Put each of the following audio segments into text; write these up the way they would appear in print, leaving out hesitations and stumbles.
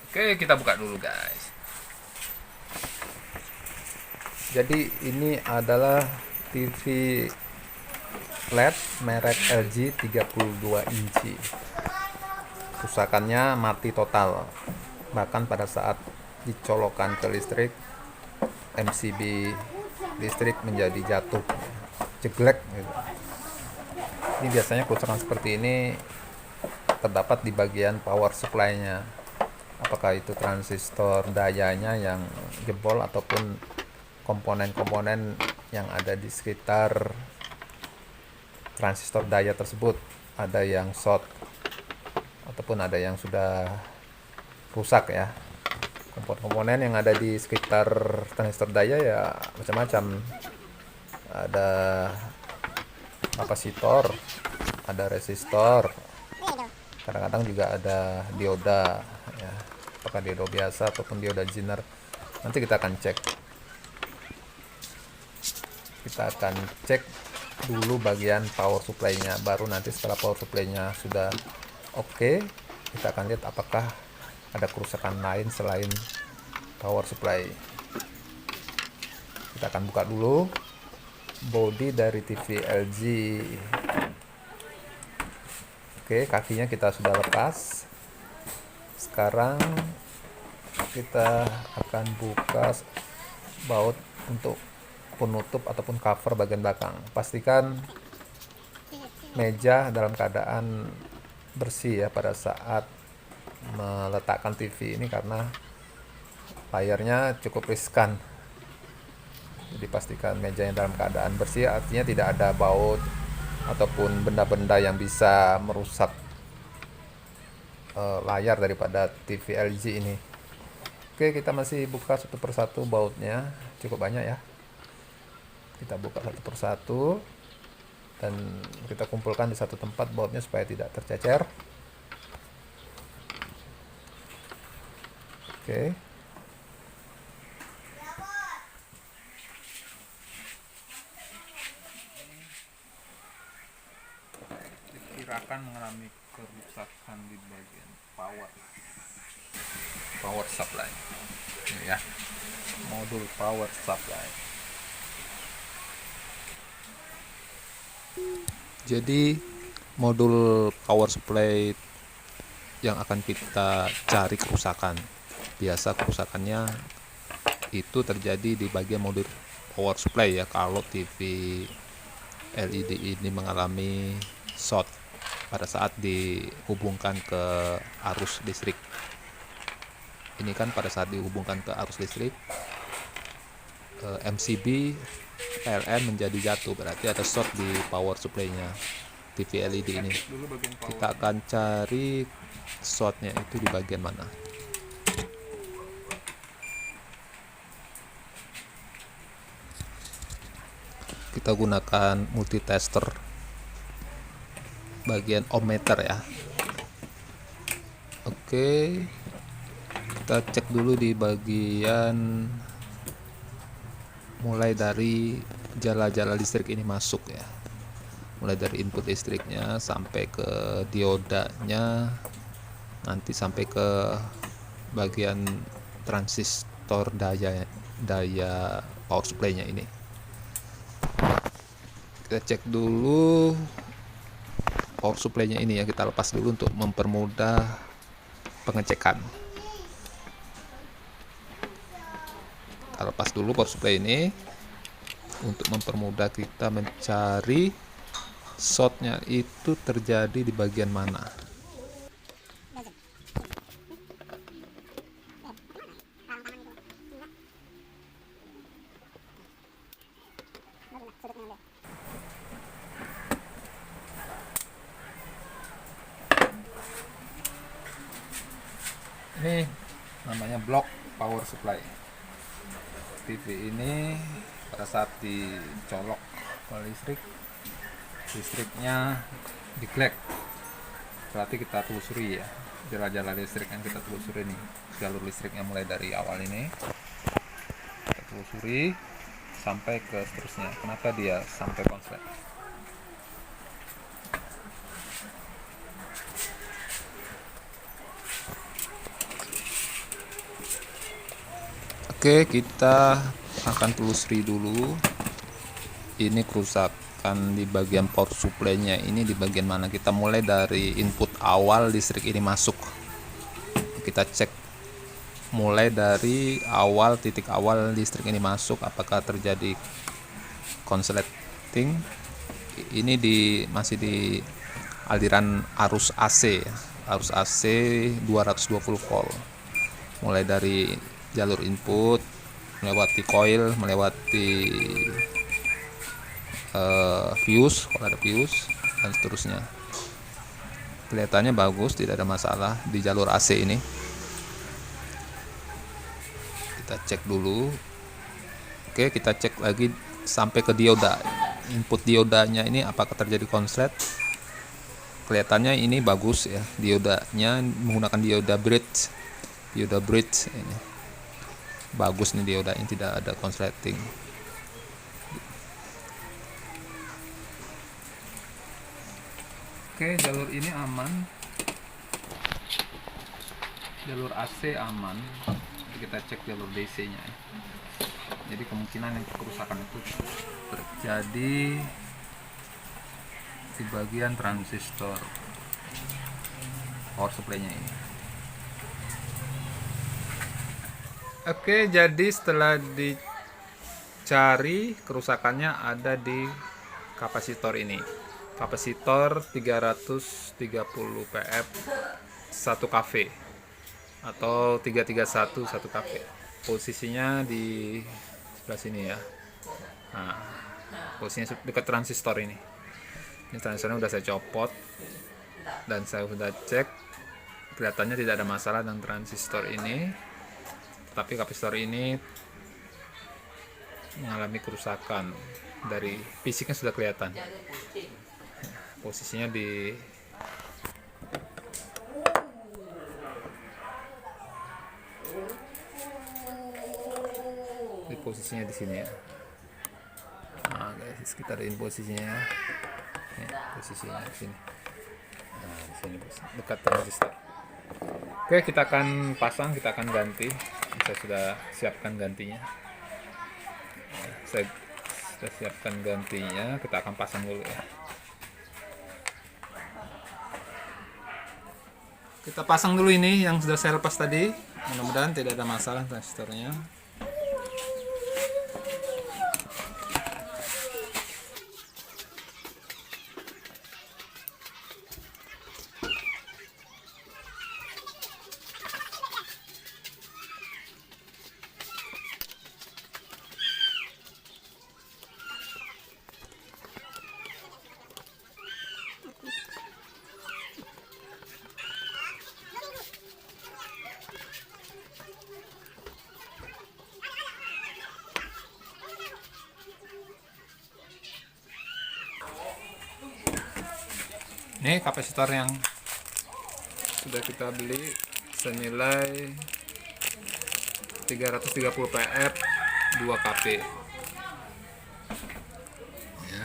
Oke, kita buka dulu guys. Jadi ini adalah TV LED merek LG 32 inci. Kerusakannya mati total. Bahkan pada saat dicolokkan ke listrik, MCB listrik menjadi jatuh, jeglek gitu. Ini biasanya kerusakan seperti ini terdapat di bagian power supply-nya. Apakah itu transistor dayanya yang jebol ataupun komponen-komponen yang ada di sekitar transistor daya tersebut, ada yang short ataupun ada yang sudah rusak ya. Komponen-komponen yang ada di sekitar transistor daya ya macam-macam, ada kapasitor, ada resistor, kadang-kadang juga ada dioda ya, apakah dioda biasa ataupun dioda Zener. Nanti kita akan cek dulu bagian power supply-nya, baru nanti setelah power supply-nya sudah oke, kita akan lihat apakah ada kerusakan lain selain power supply. Kita akan buka dulu body dari TV LG. Oke, kakinya kita sudah lepas. Sekarang kita akan buka baut untuk penutup ataupun cover bagian belakang. Pastikan meja dalam keadaan bersih ya pada saat meletakkan TV ini, karena layarnya cukup riskan. Jadi pastikan mejanya dalam keadaan bersih, artinya tidak ada baut ataupun benda-benda yang bisa merusak layar daripada TV LG ini. Oke, kita masih buka satu persatu bautnya, cukup banyak ya. Kita buka satu persatu dan kita kumpulkan di satu tempat bautnya supaya tidak tercecer. Oke. Diperkirakan mengalami kerusakan di bagian power supply. Ini ya, modul power supply. Jadi modul power supply yang akan kita cari kerusakan. Biasa kerusakannya itu terjadi di bagian modul power supply ya, kalau TV LED ini mengalami short pada saat dihubungkan ke arus listrik. Ini kan pada saat dihubungkan ke arus listrik, MCB PLN menjadi jatuh, berarti ada short di power supply-nya TV LED ini. Kita akan cari shortnya itu di bagian mana. Kita gunakan multitester bagian ohmmeter ya. Oke, kita cek dulu di bagian mulai dari jala-jala listrik ini masuk ya, mulai dari input listriknya sampai ke diodanya, nanti sampai ke bagian transistor daya power supply-nya ini. Kita cek dulu power supply-nya ini ya, kita lepas dulu untuk mempermudah pengecekan. Kita lepas dulu power supply ini untuk mempermudah kita mencari shortnya itu terjadi di bagian mana. Ini namanya blok power supply. TV ini pada saat dicolok ke listriknya diglek. Berarti kita telusuri ya, jala-jala listrik yang kita telusuri nih, jalur listriknya mulai dari awal ini kita telusuri sampai ke seterusnya. Kenapa dia sampai konslet? Oke, kita akan telusuri dulu ini kerusakan di bagian power supply-nya ini di bagian mana. Kita mulai dari input awal listrik ini masuk. Kita cek mulai dari awal, titik awal listrik ini masuk, apakah terjadi konsleting. Ini masih di aliran arus AC, arus AC 220 volt, mulai dari jalur input, melewati coil, melewati fuse kalau ada fuse, dan seterusnya. Kelihatannya bagus, tidak ada masalah di jalur AC ini. Kita cek dulu. Oke, kita cek lagi sampai ke dioda. Input diodanya ini apakah terjadi konslet. Kelihatannya ini bagus ya, diodanya menggunakan dioda bridge. Dioda bridge ini bagus nih, dioda ini tidak ada konsleting. Oke, jalur ini aman, jalur AC aman. Kita cek jalur DC nya. Jadi kemungkinan yang kerusakan itu terjadi di bagian transistor power supply nya ini. Oke, jadi setelah dicari, kerusakannya ada di kapasitor ini. Kapasitor 330 pf 1 kV atau 331 1 kV. Posisinya di sebelah sini ya. Nah, posisinya dekat transistor ini. Ini transistornya udah saya copot dan saya sudah cek, kelihatannya tidak ada masalah dengan transistor ini, tapi kapasitor ini mengalami kerusakan. Dari fisiknya sudah kelihatan. Posisinya di posisinya di sini ya. Nah, guys, kita lihat posisinya ya. Posisinya di sini. Nah, di sini dekat transistor. Oke, kita akan pasang, kita akan ganti. Saya sudah siapkan gantinya. Saya sudah siapkan gantinya, kita akan pasang dulu ya. Kita pasang dulu ini yang sudah saya lepas tadi. Mudah-mudahan tidak ada masalah transistornya. Ini kapasitor yang sudah kita beli senilai 330 pf 2 kV ya.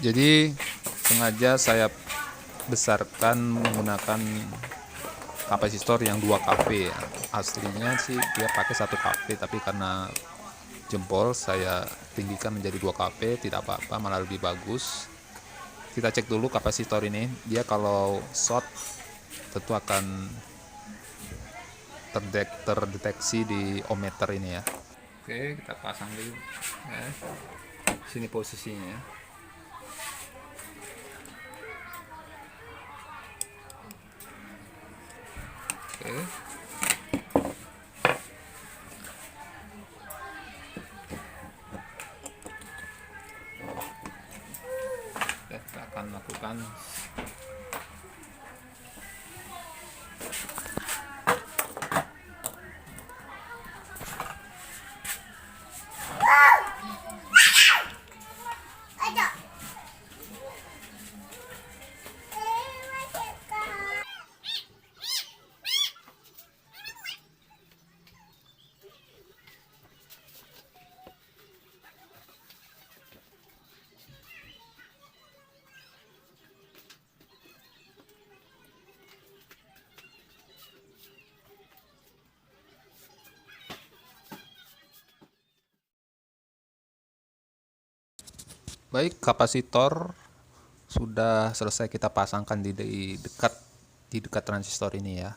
Jadi sengaja saya besarkan menggunakan kapasitor yang 2 kV ya. Aslinya sih dia pakai 1 kV, tapi karena jempol saya tinggikan menjadi 2 kV, tidak apa-apa, malah lebih bagus. Kita cek dulu kapasitor ini, dia kalau short tentu akan terdeteksi di ohmmeter ini ya. Oke, kita pasang dulu ya. Sini posisinya ya. Oke. Kita akan lakukan Baik, kapasitor sudah selesai kita pasangkan di dekat transistor ini ya.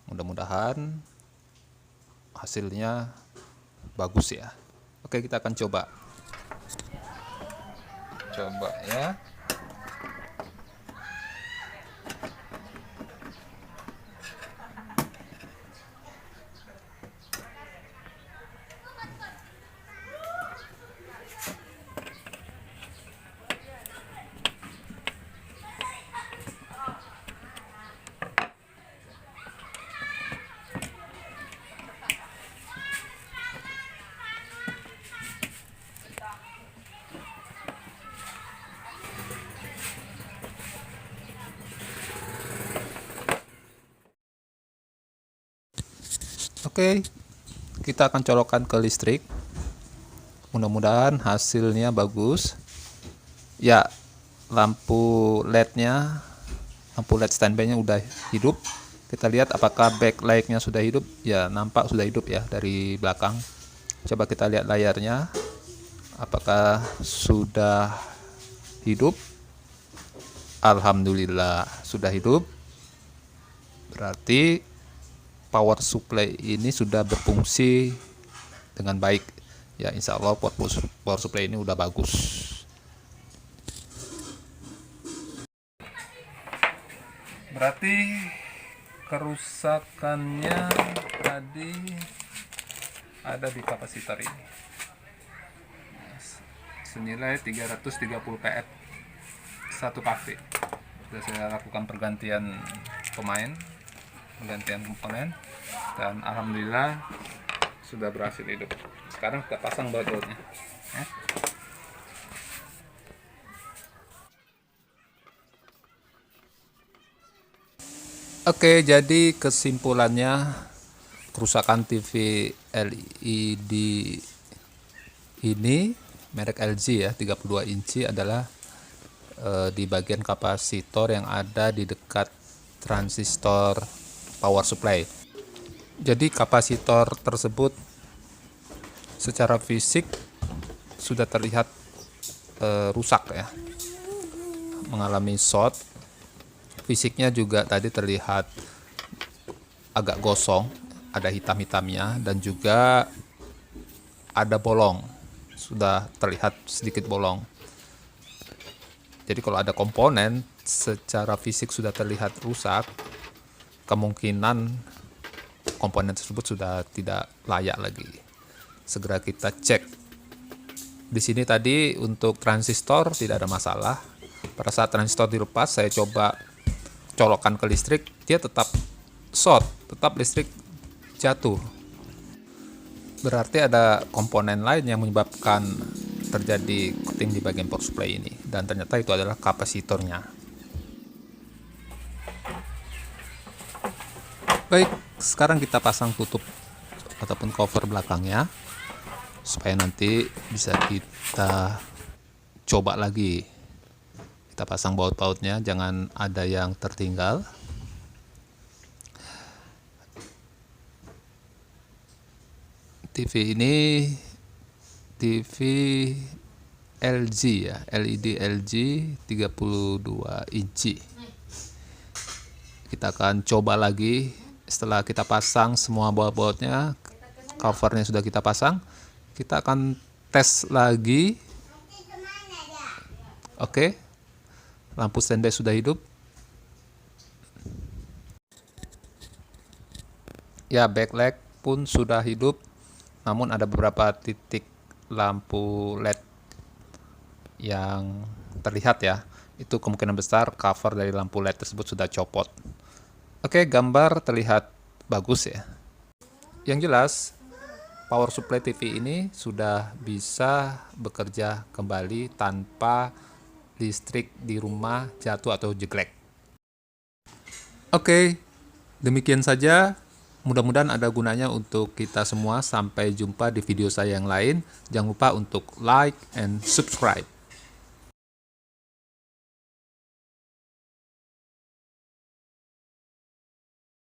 Mudah-mudahan hasilnya bagus ya. Oke, kita akan coba ya. Oke, kita akan colokkan ke listrik. Mudah-mudahan hasilnya bagus. Ya, lampu LED standby-nya udah hidup. Kita lihat apakah backlight-nya sudah hidup. Ya, nampak sudah hidup ya dari belakang. Coba kita lihat layarnya. Apakah sudah hidup? Alhamdulillah sudah hidup. Berarti power supply ini sudah berfungsi dengan baik ya. Insya Allah power supply ini udah bagus. Berarti kerusakannya tadi ada di kapasitor ini senilai 330 pf satu pakai. Sudah saya lakukan pergantian komponen, dan alhamdulillah sudah berhasil hidup. Sekarang kita pasang baut-bautnya ya. Oke, jadi kesimpulannya kerusakan TV LED ini merek LG ya 32 inci adalah di bagian kapasitor yang ada di dekat transistor power supply. Jadi kapasitor tersebut secara fisik sudah terlihat rusak ya, mengalami short. Fisiknya juga tadi terlihat agak gosong, ada hitam-hitamnya, dan juga ada bolong, sudah terlihat sedikit bolong. Jadi kalau ada komponen secara fisik sudah terlihat rusak, kemungkinan komponen tersebut sudah tidak layak lagi. Segera kita cek. Di sini tadi untuk transistor tidak ada masalah. Pada saat transistor dilepas, saya coba colokkan ke listrik, dia tetap short, tetap listrik jatuh. Berarti ada komponen lain yang menyebabkan terjadi koting di bagian power supply ini, dan ternyata itu adalah kapasitornya. Baik, sekarang kita pasang tutup ataupun cover belakangnya supaya nanti bisa kita coba lagi. Kita pasang baut-bautnya, jangan ada yang tertinggal. TV ini TV LG ya, LED LG 32 inci. Kita akan coba lagi setelah kita pasang semua baut-bautnya, covernya sudah kita pasang. Kita akan tes lagi. Oke, lampu standby sudah hidup. Ya, backlight pun sudah hidup. Namun ada beberapa titik lampu LED yang terlihat ya. Itu kemungkinan besar cover dari lampu LED tersebut sudah copot. Oke, gambar terlihat bagus ya. Yang jelas, power supply TV ini sudah bisa bekerja kembali tanpa listrik di rumah jatuh atau jeglek. Oke, demikian saja. Mudah-mudahan ada gunanya untuk kita semua. Sampai jumpa di video saya yang lain. Jangan lupa untuk like and subscribe.